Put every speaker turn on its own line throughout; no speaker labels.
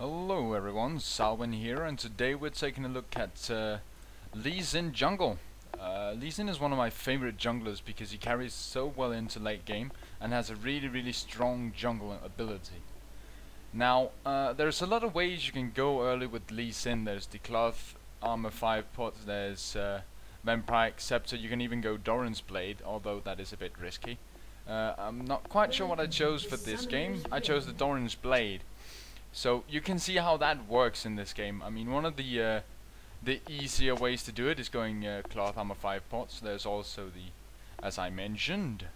Hello everyone, Salwyn here, and today we're taking a look at Lee Sin jungle. Lee Sin is one of my favorite junglers because he carries so well into late game and has a really strong jungle ability. Now, there's a lot of ways you can go early with Lee Sin. There's the cloth, armor 5 pots, there's Vampire Scepter, you can even go Doran's Blade, although that is a bit risky. I'm not quite sure what I chose for this game. I chose the Doran's Blade. So you can see how that works in this game. I mean, one of the easier ways to do it is going cloth armor 5 pots. There's also the, as I mentioned,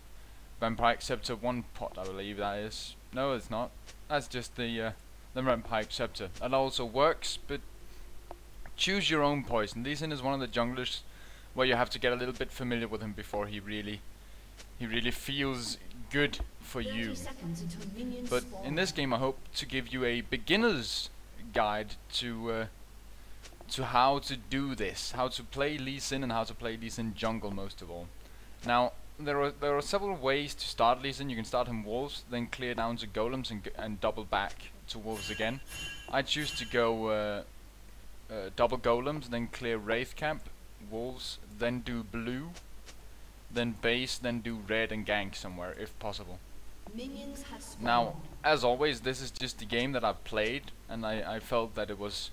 Vampire Scepter 1 pot, I believe that is. No, it's not. That's just the Vampire Scepter. That also works, but choose your own poison. Lee Sin is one of the junglers where you have to get a little bit familiar with him before he really feels good for you. But in this game I hope to give you a beginner's guide to how to do this, how to play Lee Sin and how to play Lee Sin jungle most of all. Now there are several ways to start Lee Sin. You can start him wolves, then clear down to golems and double back to wolves again. I choose to go double golems, then clear wraith camp, wolves, then do blue, then base, then do red and gank somewhere if possible. Now, as always, this is just the game that I've played, and I felt that it was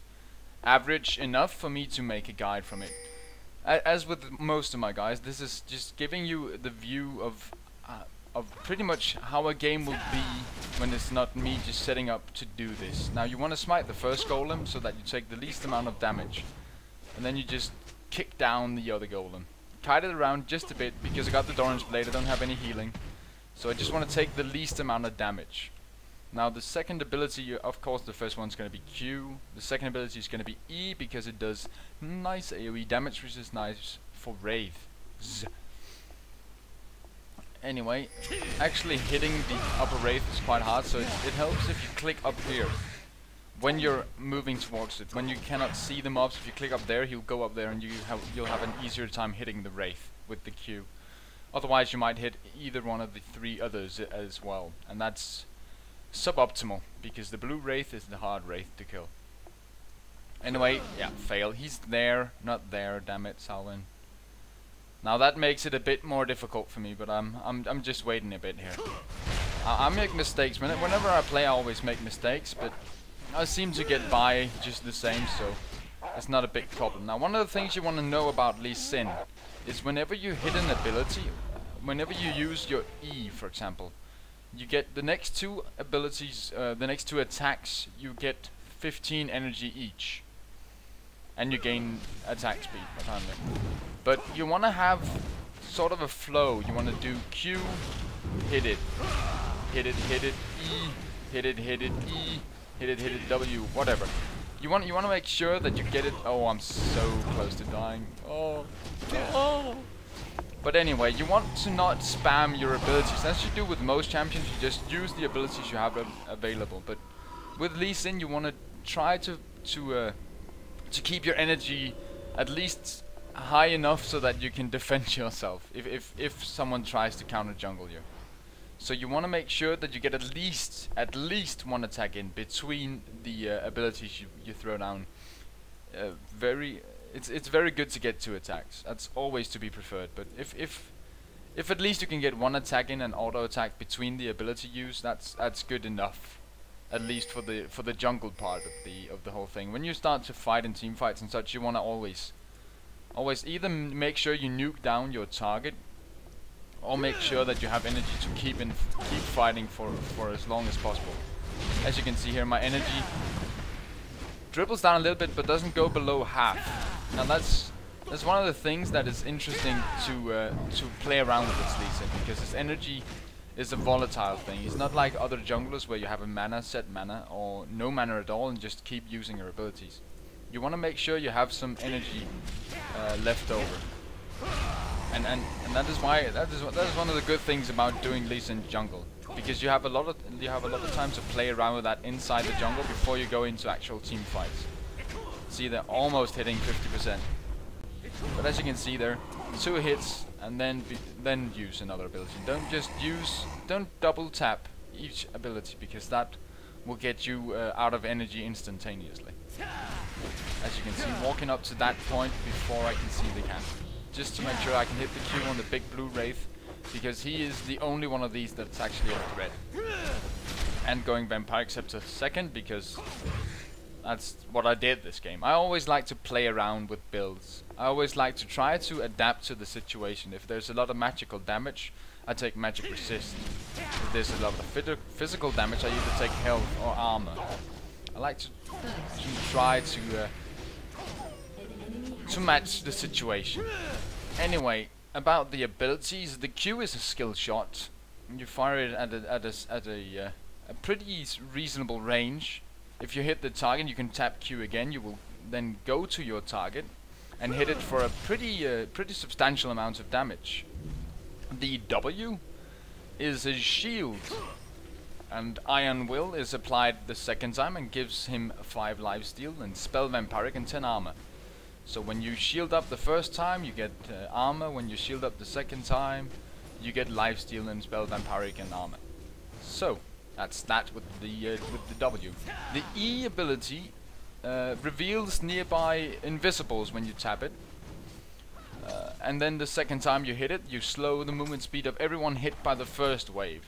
average enough for me to make a guide from it. As with most of my guides, this is just giving you the view of pretty much how a game will be when it's not me just setting up to do this. Now, you want to smite the first golem so that you take the least amount of damage, and then you just kick down the other golem. Kite it around just a bit because I got the Doran's Blade, I don't have any healing, so I just want to take the least amount of damage. Now the second ability, of course the first one's going to be Q, the second ability is going to be E because it does nice AoE damage, which is nice for wraiths. Anyway, actually hitting the upper wraith is quite hard, so it helps if you click up here when you're moving towards it. When you cannot see the mobs, if you click up there, he'll go up there and you'll have an easier time hitting the wraith with the Q. Otherwise you might hit either one of the 3 others as well, and that's suboptimal because the blue wraith is the hard wraith to kill. Anyway, yeah, fail. He's there, not there, damn it, Salwyn. Now that makes it a bit more difficult for me, but I'm just waiting a bit here. I make mistakes. Whenever I play I always make mistakes, but I seem to get by just the same, so it's not a big problem. Now, one of the things you want to know about Lee Sin is whenever you hit an ability, whenever you use your E, for example, you get the next 2 abilities, the next 2 attacks, you get 15 energy each, and you gain attack speed, apparently. But you want to have sort of a flow. You want to do Q, hit it, hit it, hit it, E, hit it, E, hit it, W, whatever. You want to make sure that you get it. Oh, I'm so close to dying. Oh. But anyway, you want to not spam your abilities. As you do with most champions, you just use the abilities you have available. But with Lee Sin, you want to try to keep your energy at least high enough so that you can defend yourself if someone tries to counter jungle you. So you want to make sure that you get at least 1 attack in between the abilities you throw down. It's very good to get 2 attacks. That's always to be preferred. But if at least you can get 1 attack in and auto attack between the ability use, that's good enough. At least for the jungle part of the whole thing. When you start to fight in team fights and such, you want to always either make sure you nuke down your target, or make sure that you have energy to keep fighting for as long as possible. As you can see here, my energy dribbles down a little bit, but doesn't go below half. Now that's one of the things that is interesting to play around with this Lee Sin, because his energy is a volatile thing. It's not like other junglers where you have a set mana or no mana at all and just keep using your abilities. You want to make sure you have some energy left over. And that is one of the good things about doing Lee Sin jungle, because you have a lot of time to play around with that inside the jungle before you go into actual team fights. See, they're almost hitting 50%, but as you can see there, 2 hits and then use another ability. Don't double tap each ability, because that will get you out of energy instantaneously. As you can see, walking up to that point before I can see the cat. Just to make sure I can hit the Q on the big blue wraith, because he is the only one of these that's actually a threat. And going Vampiric Scepter second, because that's what I did this game. I always like to play around with builds. I always like to try to adapt to the situation. If there's a lot of magical damage, I take magic resist. If there's a lot of physical damage, I either take health or armor. I like to try to match the situation. Anyway, about the abilities, the Q is a skill shot. You fire it at a pretty reasonable range. If you hit the target, you can tap Q again. You will then go to your target and hit it for a pretty substantial amount of damage. The W is a shield, and Iron Will is applied the second time and gives him 5 lifesteal and Spell Vampiric and 10 armor. So when you shield up the first time, you get armor. When you shield up the second time, you get lifesteal and Spell Vampiric and armor. So that's that with the W. The E ability reveals nearby invisibles when you tap it. And then the second time you hit it, you slow the movement speed of everyone hit by the first wave.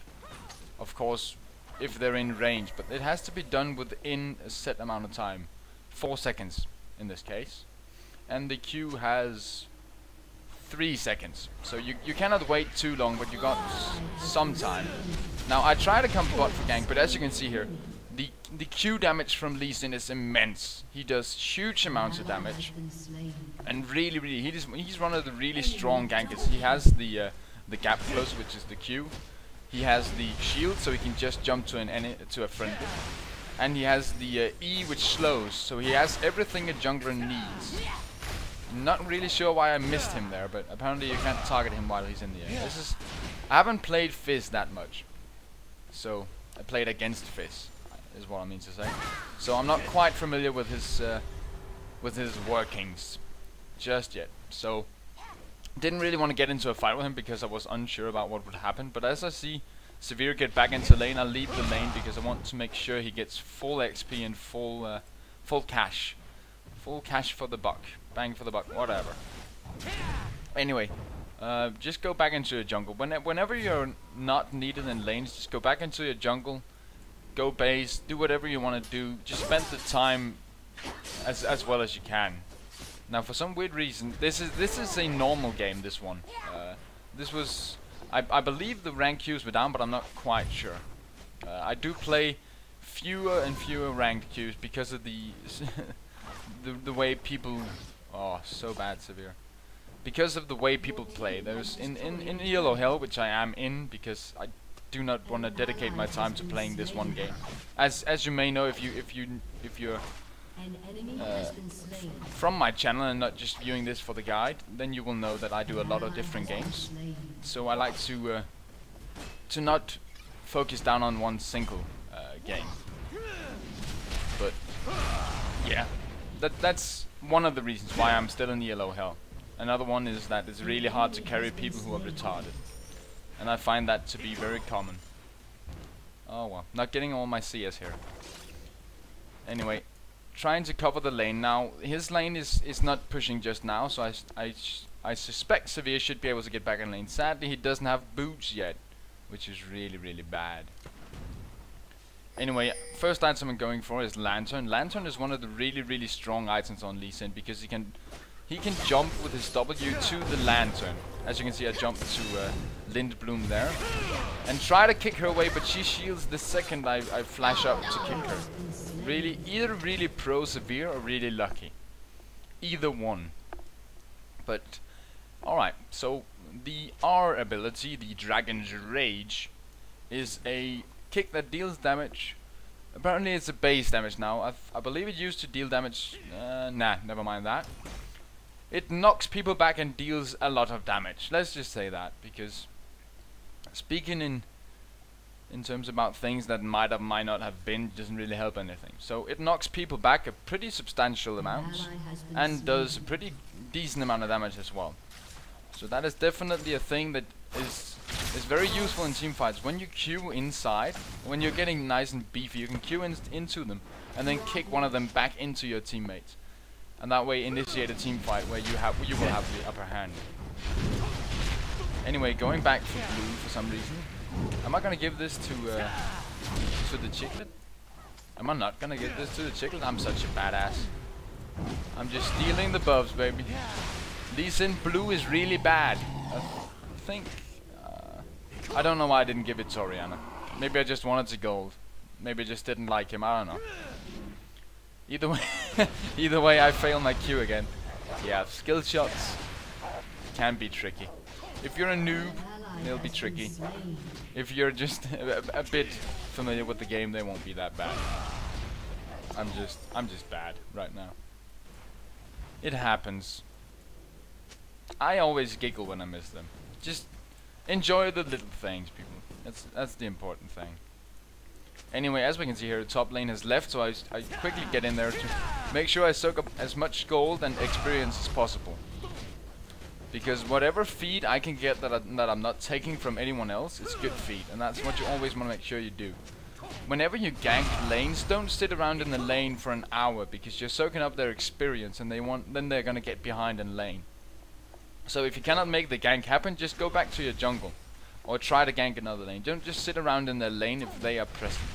Of course, if they're in range, but it has to be done within a set amount of time. 4 seconds in this case. And the Q has 3 seconds. So you cannot wait too long, but you got some time. Now I try to come bot for gank, but as you can see here, the Q damage from Lee Sin is immense. He does huge amounts of damage, and really he's one of the really strong gankers. He has the gap close, which is the Q. He has the shield, so he can just jump to a friend, and he has the E, which slows. So he has everything a jungler needs. Not really sure why I missed him there, but apparently you can't target him while he's in the air. I haven't played Fizz that much, so I played against Fizz, is what I mean to say. So I'm not quite familiar with his workings just yet. So didn't really want to get into a fight with him because I was unsure about what would happen. But as I see Severe get back into lane, I'll leave the lane because I want to make sure he gets full XP and full cash. Full cash for the buck. Bang for the buck, whatever. Anyway, just go back into your jungle. Whenever you're not needed in lanes, just go back into your jungle. Go base, do whatever you want to do. Just spend the time as well as you can. Now, for some weird reason, this is a normal game. This one, this was, I believe the rank queues were down, but I'm not quite sure. I do play fewer and fewer ranked queues because of the the way people, oh, so bad, Severe. Because of the way people play. There's in Yellow Hell, which I am in because I do not want to dedicate my time to playing this one game. As you may know, if you're from my channel and not just viewing this for the guide, then you will know that I do a lot of different games. So I like to not focus down on one single game. But yeah, that's one of the reasons why I'm still in Yellow Hell. Another one is that it's really hard to carry people who are retarded, and I find that to be very common. Oh well, not getting all my CS here. Anyway, trying to cover the lane now. His lane is not pushing just now, so I suspect Severe should be able to get back in lane. Sadly, he doesn't have boots yet, which is really bad. Anyway, first item I'm going for is Lantern. Lantern is one of the really strong items on Lee Sin because he can jump with his W to the Lantern. As you can see, I jumped to Lindblom there and try to kick her away, but she shields the second I flash up to kick her. Really, either really pro Severe or really lucky. Either one. But alright, so the R ability, the Dragon's Rage, is a kick that deals damage. Apparently it's a base damage now. I believe it used to deal damage. Nah, never mind that. It knocks people back and deals a lot of damage. Let's just say that, because speaking in terms about things that might not have been, doesn't really help anything. So it knocks people back a pretty substantial amount and does a pretty decent amount of damage as well. So that is definitely a thing that is is very useful in team fights. When you queue inside, when you're getting nice and beefy, you can queue into them and then kick one of them back into your teammates, and that way initiate a team fight where you will have the upper hand. Anyway, going back for blue for some reason. Am I gonna give this to the Chicklet? Am I not gonna give this to the Chicklet? I'm such a badass. I'm just stealing the buffs, baby. Lee Sin blue is really bad. I think. I don't know why I didn't give it to Orianna. Maybe I just wanted to gold. Maybe I just didn't like him. I don't know. Either way, I fail my Q again. Yeah, skill shots can be tricky. If you're a noob, they'll be tricky. If you're just a bit familiar with the game, they won't be that bad. I'm just bad right now. It happens. I always giggle when I miss them. Just enjoy the little things, people. That's the important thing. Anyway, as we can see here, the top lane has left, so I quickly get in there to make sure I soak up as much gold and experience as possible. Because whatever feed I can get that I'm not taking from anyone else, it's good feed, and that's what you always want to make sure you do. Whenever you gank lanes, don't sit around in the lane for an hour, because you're soaking up their experience, and then they're gonna get behind in lane. So if you cannot make the gank happen, just go back to your jungle, or try to gank another lane. Don't just sit around in their lane if they are present,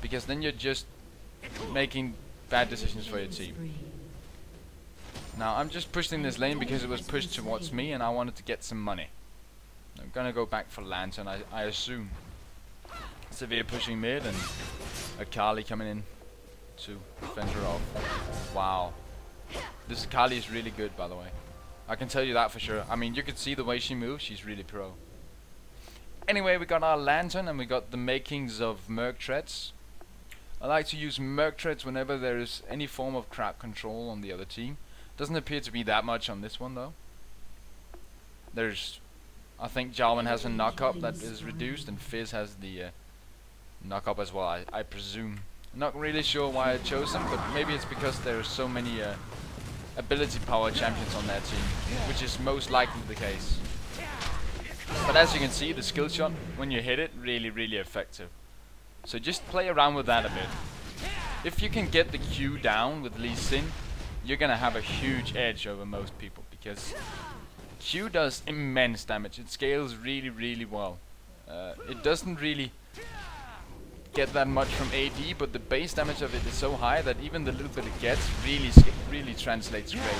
because then you're just making bad decisions for your team. Now I'm just pushing this lane because it was pushed towards me and I wanted to get some money. I'm gonna go back for Lantern, I assume. Severe pushing mid and Akali coming in to fend her off. Wow. This Akali is really good, by the way. I can tell you that for sure. I mean, you could see the way she moves, she's really pro. Anyway, we got our Lantern and we got the makings of Merc Treads. I like to use Merc Treads whenever there is any form of crowd control on the other team. Doesn't appear to be that much on this one though. I think Salwyn has a knock-up that is reduced, and Fizz has the knock-up as well, I presume. Not really sure why I chose them, but maybe it's because there are so many ability power champions on their team, which is most likely the case. But as you can see, the skill shot, when you hit it, really effective. So just play around with that a bit. If you can get the Q down with Lee Sin, you're gonna have a huge edge over most people, because Q does immense damage. It scales really well. It doesn't really get that much from AD, but the base damage of it is so high that even the little bit it gets really translates greatly.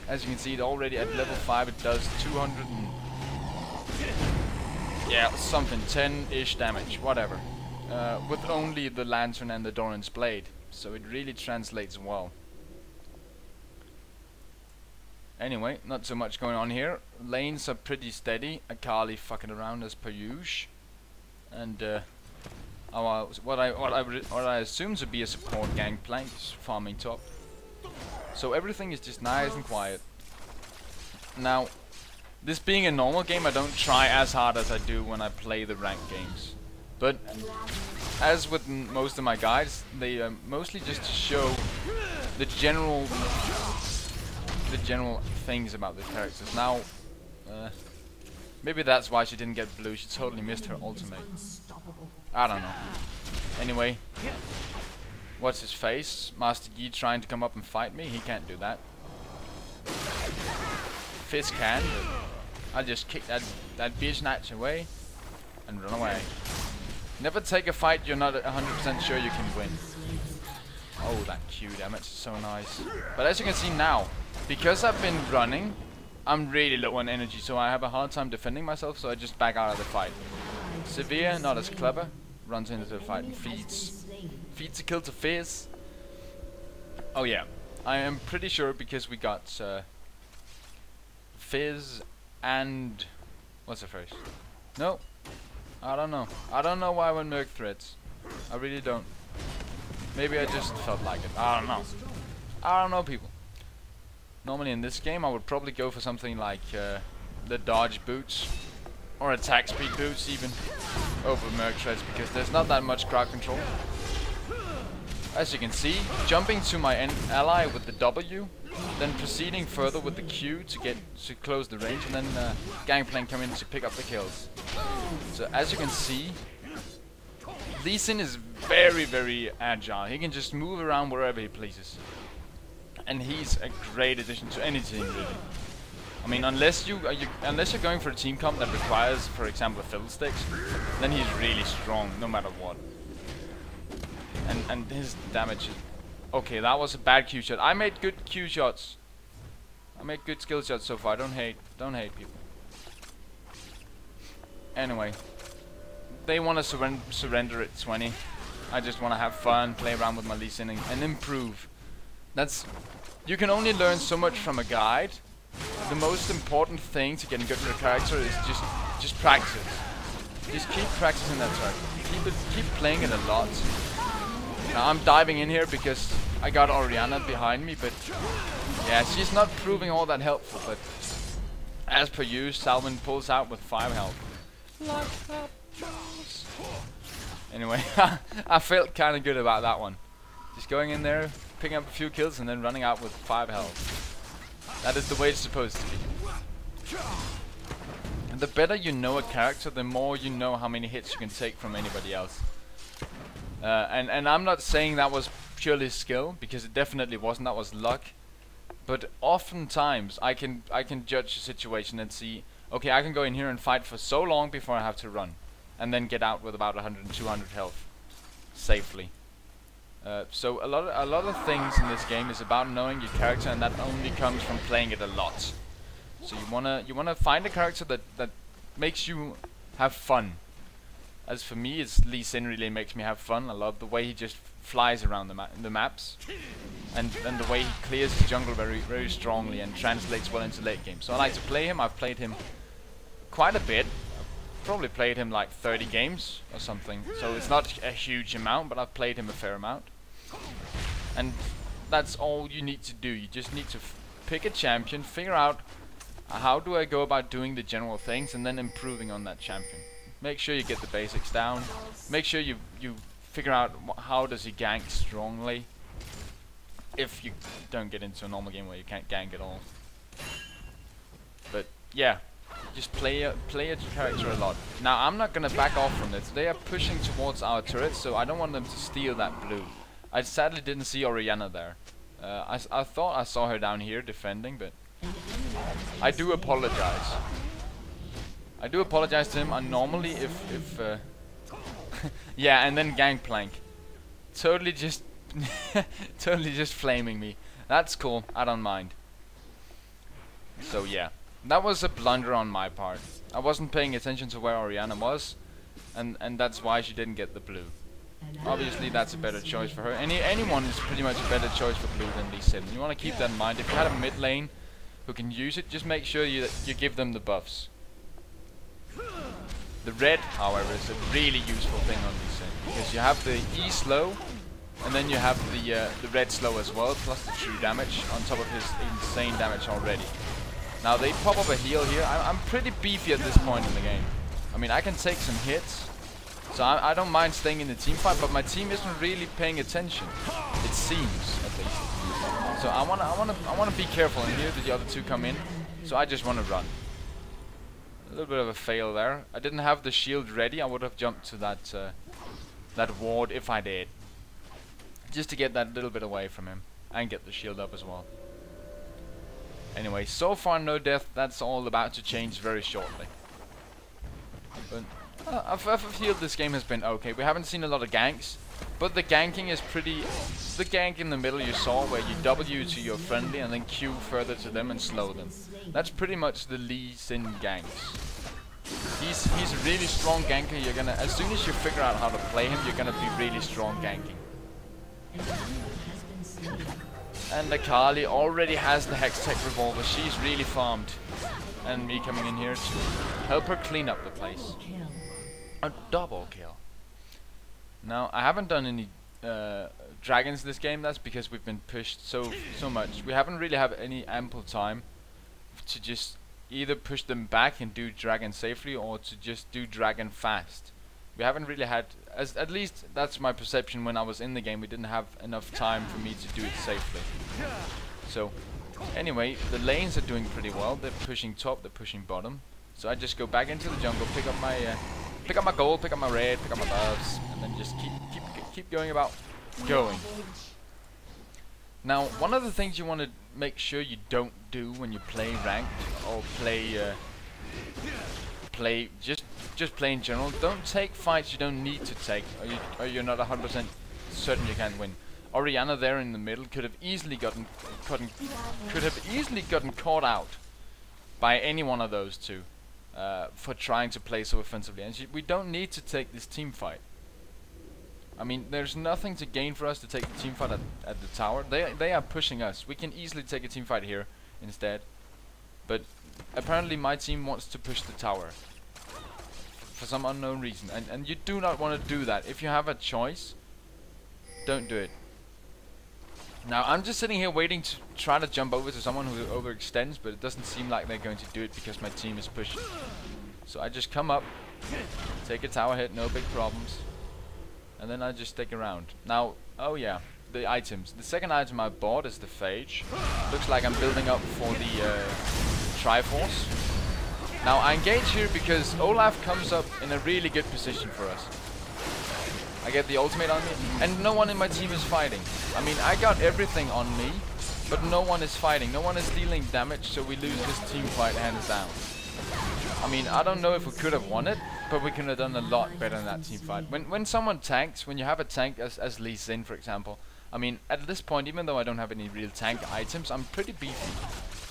As you can see, it already at level 5 it does 200 and something 10-ish damage, whatever. With only the Lantern and the Doran's Blade, so it really translates well. Anyway, not so much going on here. Lanes are pretty steady. Akali fucking around as per usual, and what I assume to be a support gangplank is farming top. So everything is just nice and quiet. Now, this being a normal game, I don't try as hard as I do when I play the ranked games. But as with most of my guides, they mostly just show the general things about the characters. Now, maybe that's why she didn't get blue. She totally missed her ultimate. I don't know. Anyway, what's his face? Master Yi trying to come up and fight me? He can't do that. Fizz can, but I'll just kick that bitch snatch away and run away. Never take a fight you're not 100% sure you can win. Oh, that Q damage is so nice. But as you can see now, because I've been running, I'm really low on energy, so I have a hard time defending myself, so I just back out of the fight. Severe, not as clever, runs into the fight and feeds a kill to Fizz. Oh yeah, I am pretty sure because we got Fizz and what's her face? No, I don't know. I don't know why I went Merc Threads. I really don't. Maybe I just felt like it. I don't know. I don't know, people. Normally in this game I would probably go for something like the dodge boots or attack speed boots even over Merc Threads, because there's not that much crowd control. as you can see, jumping to my ally with the W, then proceeding further with the Q to close the range, and then Gangplank come in to pick up the kills. So as you can see, Lee Sin is very, very agile. He can just move around wherever he pleases, and he's a great addition to any team, really. I mean, unless you're going for a team comp that requires, for example, Fiddlesticks, then he's really strong no matter what. And his damage is okay. That was a bad Q shot. I made good Q shots. I made good skill shots so far. Don't hate people. Anyway, they want to surrender at 20. I just want to have fun, play around with my Lee Sin and improve. You can only learn so much from a guide. The most important thing to getting good at a character is just practice. Just keep practicing that track. Keep playing it a lot. Now I'm diving in here because I got Orianna behind me, but yeah, she's not proving all that helpful. But as per usual, Salwyn pulls out with 5 health. Anyway, I felt kind of good about that one. Just going in there, picking up a few kills, and then running out with 5 health. That is the way it's supposed to be. And the better you know a character, the more you know how many hits you can take from anybody else. And I'm not saying that was purely skill, because it definitely wasn't. That was luck. But oftentimes I can judge a situation and see, okay, I can go in here and fight for so long before I have to run, and then get out with about 100 and 200 health safely. So a lot of things in this game is about knowing your character, and that only comes from playing it a lot. So you wanna find a character that makes you have fun. As for me, Lee Sin really makes me have fun. I love the way he just flies around the maps, and the way he clears the jungle very, very strongly and translates well into late game. So I like to play him. I've played him quite a bit. I've probably played him like 30 games or something. So it's not a huge amount, but I've played him a fair amount. And that's all you need to do. You just need to pick a champion, figure out how do I go about doing the general things, and then improving on that champion. Make sure you get the basics down. Make sure you figure out how does he gank strongly, if you don't get into a normal game where you can't gank at all. But yeah, just play your character a lot. Now I'm not gonna back off from this. They are pushing towards our turret, so I don't want them to steal that blue. I sadly didn't see Orianna there. I thought I saw her down here defending, but I do apologize. I do apologize to him. I normally if yeah, and then Gangplank totally just totally just flaming me. That's cool. I don't mind. So yeah, that was a blunder on my part. I wasn't paying attention to where Orianna was, and that's why she didn't get the blue. Obviously that's a better choice for her. Anyone is pretty much a better choice for blue than Lee Sin. You want to keep that in mind. If you had a mid lane who can use it, just make sure you give them the buffs. The red, however, is a really useful thing on Lee Sin, because you have the E slow, and then you have the red slow as well, plus the true damage on top of his insane damage already. Now they pop up a heal here. I'm pretty beefy at this point in the game. I mean, I can take some hits, so I don't mind staying in the team fight, but my team isn't really paying attention. It seems, at least. So I wanna be careful. And here the other two come in, so I just wanna run. A little bit of a fail there. I didn't have the shield ready. I would have jumped to that ward if I did, just to get that little bit away from him and get the shield up as well. Anyway, so far no death. That's all about to change very shortly. But I feel this game has been okay. We haven't seen a lot of ganks, but the ganking is pretty. The gank in the middle you saw, where you W to your friendly and then Q further to them and slow them. That's pretty much the Lee Sin ganks. He's a really strong ganker. You're gonna, as soon as you figure out how to play him, you're gonna be really strong ganking. And the Kali already has the Hextech revolver. She's really farmed, and me coming in here to help her clean up the place. A double kill. Now I haven't done any dragons this game. That's because we've been pushed so much. We haven't really had any ample time to just either push them back and do dragon safely, or to just do dragon fast. We haven't really had, at least that's my perception when I was in the game, we didn't have enough time for me to do it safely. So, anyway, the lanes are doing pretty well. They're pushing top, they're pushing bottom. So I just go back into the jungle, pick up my gold, pick up my red, pick up my buffs, and then just keep going about going. Now, one of the things you want to make sure you don't do when you play ranked or play just play in general, don't take fights you don't need to take, or you're not 100% certain you can't win. Orianna there in the middle could have easily gotten caught out by any one of those two for trying to play so offensively, and we don't need to take this team fight. I mean, there's nothing to gain for us to take the team fight at the tower. They are pushing us. We can easily take a team fight here instead. But apparently my team wants to push the tower for some unknown reason. And you do not want to do that. If you have a choice, don't do it. Now, I'm just sitting here waiting to try to jump over to someone who overextends, but it doesn't seem like they're going to do it because my team is pushing. So I just come up, take a tower hit, no big problems. And then I just stick around. Now, oh yeah, the items. The second item I bought is the Phage. Looks like I'm building up for the Triforce. Now I engage here because Olaf comes up in a really good position for us. I get the ultimate on me, and no one in my team is fighting. I mean, I got everything on me, but no one is fighting. No one is dealing damage, so we lose this team fight hands down. I mean, I don't know if we could have won it, but we could have done a lot better in that team fight. When someone tanks, when you have a tank as Lee Sin, for example, I mean, at this point, even though I don't have any real tank items, I'm pretty beefy.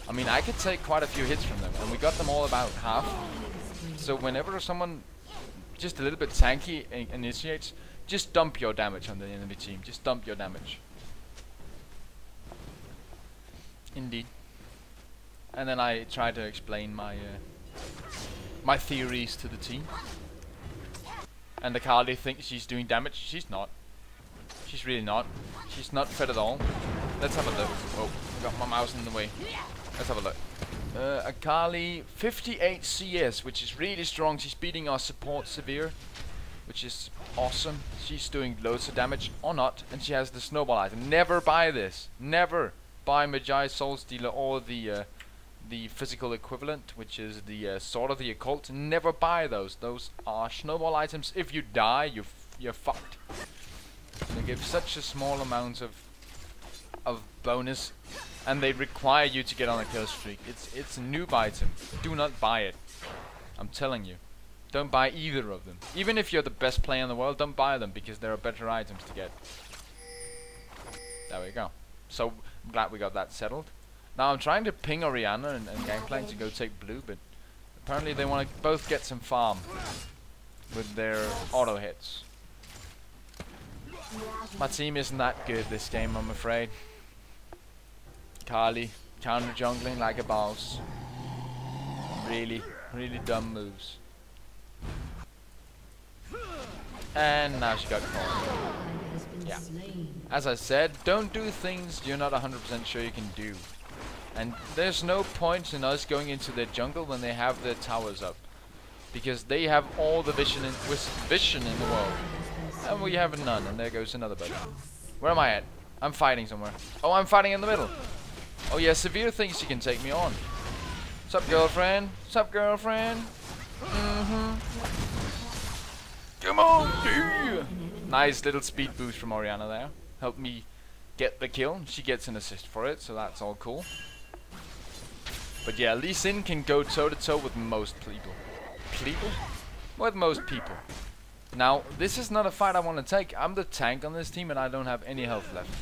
I mean, I could take quite a few hits from them, and we got them all about half. So whenever someone just a little bit tanky initiates, just dump your damage on the enemy team. Just dump your damage. Indeed. And then I try to explain my my theories to the team. And the Akali thinks she's doing damage. She's not. She's really not. She's not fed at all. Let's have a look. Oh, got my mouse in the way. Let's have a look. Akali, 58 CS, which is really strong. She's beating our support Severe, which is awesome. She's doing loads of damage, or not, and she has the snowball item. Never buy this. Never buy Magi Soul Stealer or the physical equivalent, which is the Sword of the Occult. Never buy those. Those are snowball items. If you die, you're fucked. They give such a small amount of bonus, and they require you to get on a kill streak. It's a noob item. Do not buy it. I'm telling you. Don't buy either of them. Even if you're the best player in the world, don't buy them, because there are better items to get. There we go. So, I'm glad we got that settled. Now I'm trying to ping Orianna and Gangplank to go take blue, but apparently they want to both get some farm with their auto hits. My team isn't that good this game, I'm afraid. Kali counter jungling like a boss. Really dumb moves. And now she got caught. Yeah. As I said, don't do things you're not 100% sure you can do. And there's no point in us going into their jungle when they have their towers up, because they have all the vision in the world, and we have none. And there goes another buddy. Where am I at? I'm fighting somewhere. Oh, I'm fighting in the middle. Oh yeah, Severe thinks she can take me on. Sup, girlfriend? Sup, girlfriend? Come on, dude! Nice little speed boost from Orianna there. Helped me get the kill. She gets an assist for it, so that's all cool. But yeah, Lee Sin can go toe to toe with most people. With most people. Now, this is not a fight I want to take. I'm the tank on this team and I don't have any health left.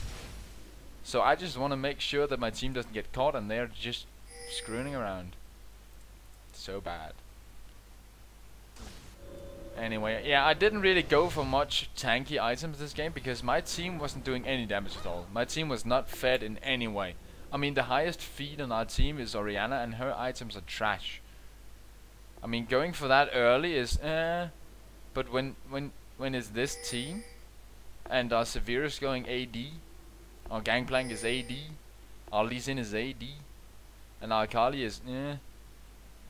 So I just want to make sure that my team doesn't get caught and they're just screwing around. So bad. Anyway, yeah, I didn't really go for much tanky items this game because my team wasn't doing any damage at all. My team was not fed in any way. I mean, the highest feed on our team is Orianna, and her items are trash. I mean, going for that early is but when is this team and our Severe is going AD, our Gangplank is AD, our Lee Sin is AD, and our Akali is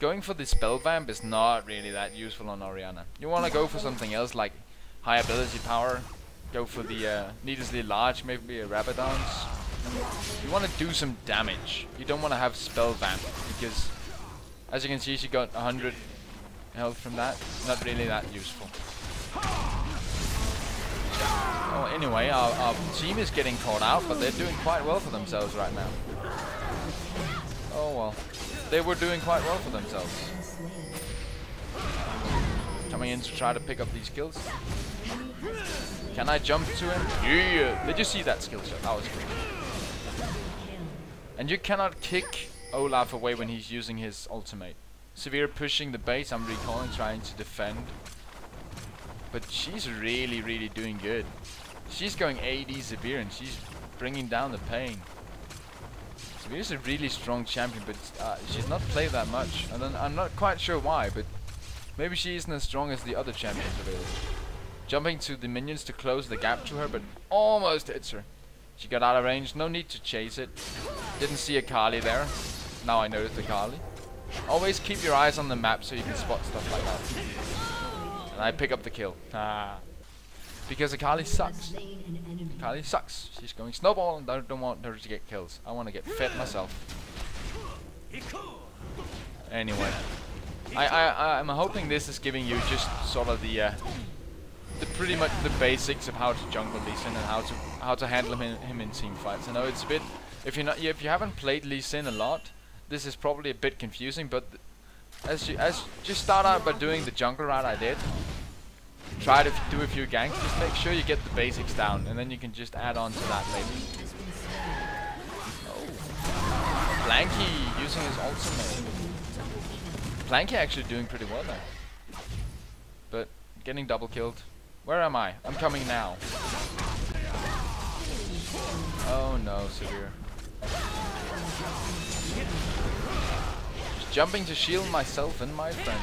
going for the spell vamp is not really that useful on Orianna. You want to go for something else like high ability power. Go for the needlessly large, maybe a Rabadon's. You want to do some damage. You don't want to have spell vamp because, as you can see, she got 100 health from that. Not really that useful. Oh, anyway, our team is getting caught out, but they're doing quite well for themselves right now. Oh well, they were doing quite well for themselves. Coming in to try to pick up these kills. Can I jump to him? Yeah! Did you see that skill shot? That was good. And you cannot kick Olaf away when he's using his ultimate. Severe pushing the base, I'm recalling, trying to defend. But she's really, really doing good. She's going AD Severe and she's bringing down the pain. Severe's a really strong champion, but she's not played that much. And I'm not quite sure why, but maybe she isn't as strong as the other champions available. Jumping to the minions to close the gap to her, but almost hits her. She got out of range, no need to chase it. Didn't see a Kali there. Now I noticed the Kali. Always keep your eyes on the map so you can spot stuff like that. And I pick up the kill. Because Akali sucks. Akali sucks. She's going snowball and I don't want her to get kills. I want to get fed myself. Anyway. I'm hoping this is giving you just sort of the pretty much the basics of how to jungle Lee Sin and how to handle him in team fights. I know it's a bit, if you haven't played Lee Sin a lot, this is probably a bit confusing, but as just start out by doing the jungle route I did. Try to do a few ganks, just make sure you get the basics down, and then you can just add on to that later. Oh, Blanky using his ultimate. Blanky actually doing pretty well there, but getting double killed. Where am I? I'm coming now. Oh no, Severe. Just jumping to shield myself and my friend.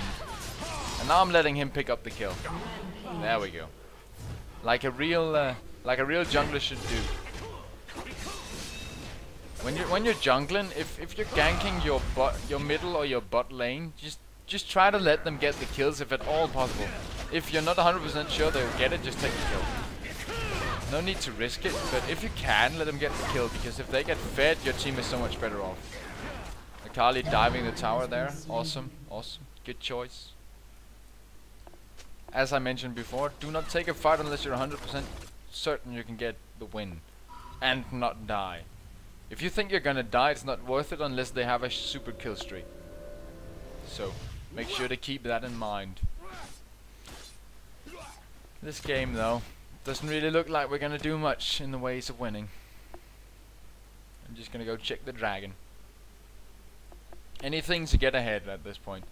And now I'm letting him pick up the kill. There we go. Like a real jungler should do. When you're jungling, if you're ganking your middle or your bot lane, just try to let them get the kills if at all possible. If you're not 100% sure they'll get it, just take the kill. No need to risk it, but if you can, let them get the kill, because if they get fed, your team is so much better off. Akali diving the tower there. Awesome, awesome. Good choice. As I mentioned before, do not take a fight unless you're 100% certain you can get the win and not die. If you think you're gonna die, it's not worth it unless they have a super kill streak. So make sure to keep that in mind. This game though doesn't really look like we're gonna do much in the ways of winning. I'm just gonna go check the dragon. Anything to get ahead at this point.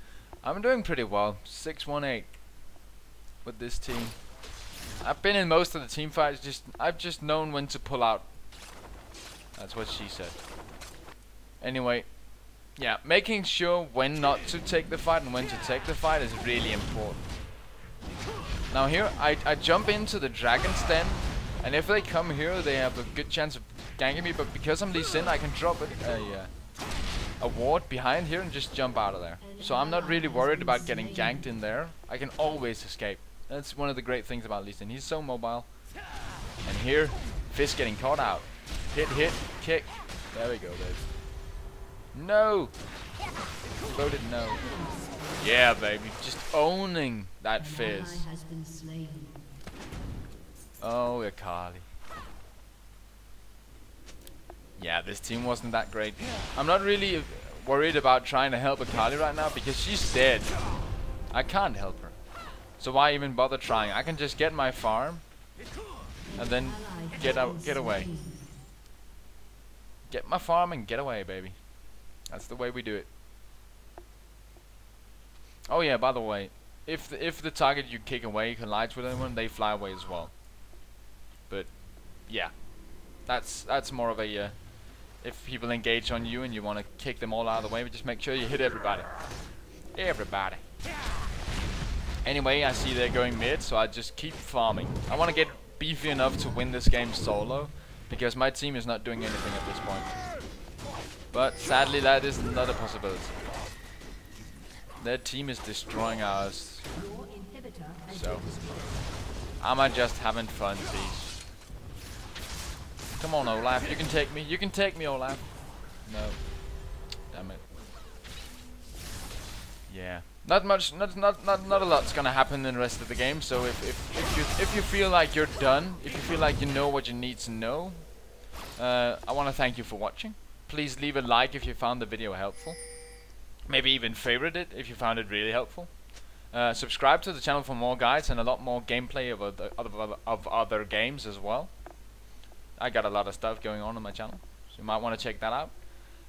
I'm doing pretty well. 6-1-8 with this team. I've been in most of the team fights. I've just known when to pull out. That's what she said. Anyway, yeah, making sure when not to take the fight and when to take the fight is really important. Now here, I jump into the dragon's den, and if they come here, they have a good chance of ganking me. But because I'm Lee Sin, I can drop a ward behind here and just jump out of there. So I'm not really worried about getting ganked in there. I can always escape. That's one of the great things about Lee Sin. He's so mobile. And here, Fist getting caught out. Hit, hit, kick. There we go, baby. No! Voted no. Yeah, baby. Just owning that Fizz. Oh, Akali. Yeah, this team wasn't that great. I'm not really worried about trying to help Akali right now because she's dead. I can't help her. So why even bother trying? I can just get my farm and then get away. Get my farm and get away, baby. That's the way we do it. Oh yeah, by the way, if the target you kick away collides with anyone, they fly away as well. But yeah, that's more of a if people engage on you and you want to kick them all out of the way, but just make sure you hit everybody. Everybody. Anyway, I see they're going mid, so I just keep farming. I want to get beefy enough to win this game solo, because my team is not doing anything at this point. But sadly, that is not a possibility. Their team is destroying ours. So I'm just having fun, please. Come on, Olaf, you can take me. You can take me, Olaf. No. Damn it. Yeah. Not a lot's gonna happen in the rest of the game. So if you feel like you're done, if you feel like you know what you need to know, I want to thank you for watching. Please leave a like if you found the video helpful. Maybe even favorite it if you found it really helpful. Subscribe to the channel for more guides and a lot more gameplay of other games as well. I got a lot of stuff going on my channel, so you might want to check that out.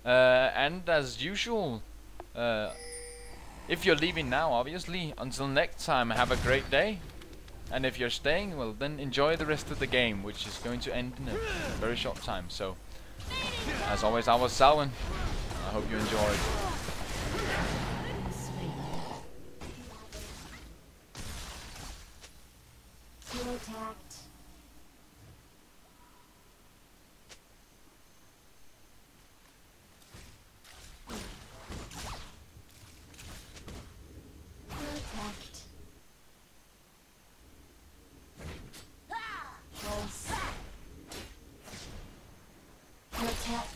And as usual, if you're leaving now, obviously, until next time, have a great day. And if you're staying, well, then enjoy the rest of the game, which is going to end in a very short time. So, as always, I was Salwyn. I hope you enjoyed.
Attacked. Attacked. Pulse. Protect.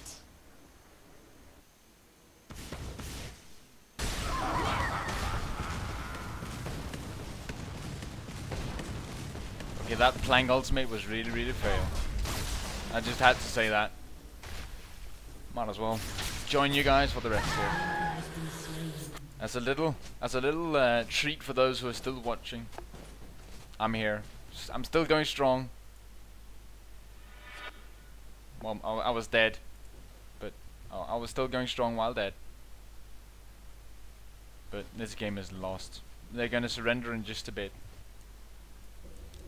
Okay, that plank ultimate was really fail. I just had to say that. Might as well join you guys for the rest here. As a little treat for those who are still watching. I'm here. I'm still going strong. Well, I was dead, but I was still going strong while dead. But this game is lost. They're gonna surrender in just a bit.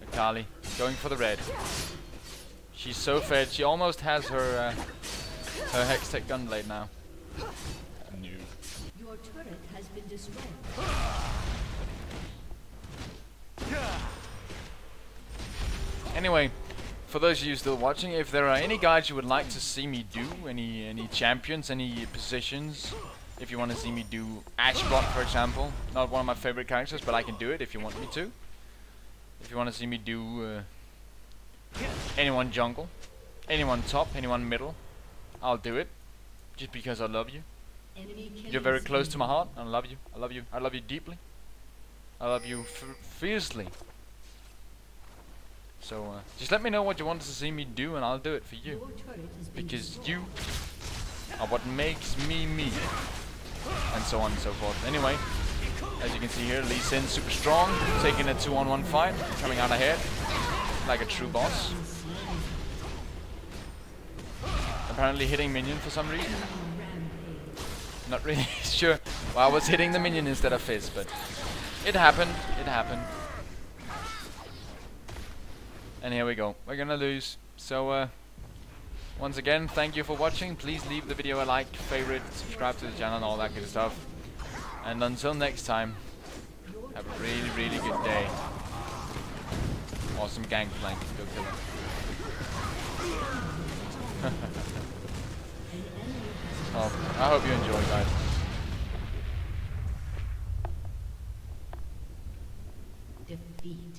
Akali going for the red. She's so fed. She almost has her Hextech Gunblade now. No.
Your turret has been destroyed.
Anyway, for those of you still watching, if there are any guides you would like to see me do, any champions, any positions, if you want to see me do Ashbot, for example, not one of my favorite characters, but I can do it if you want me to. If you want to see me do anyone jungle, anyone top, anyone middle, I'll do it. Just because I love you. You're very close to my heart. I love you. I love you. I love you deeply. I love you fiercely. So just let me know what you want to see me do, and I'll do it for you. Because you are what makes me me, and so on and so forth. Anyway. As you can see here, Lee Sin super strong, taking a 2-on-1 fight, coming out ahead like a true boss. Apparently hitting minion for some reason. Not really sure why I was hitting the minion instead of Fizz, but it happened, it happened. And here we go, we're gonna lose. So once again, thank you for watching. Please leave the video a like, favorite, subscribe to the channel and all that good stuff. And until next time, have a really good day. Awesome gangplank, go kill him. Well, I hope you enjoy, guys.
Defeat.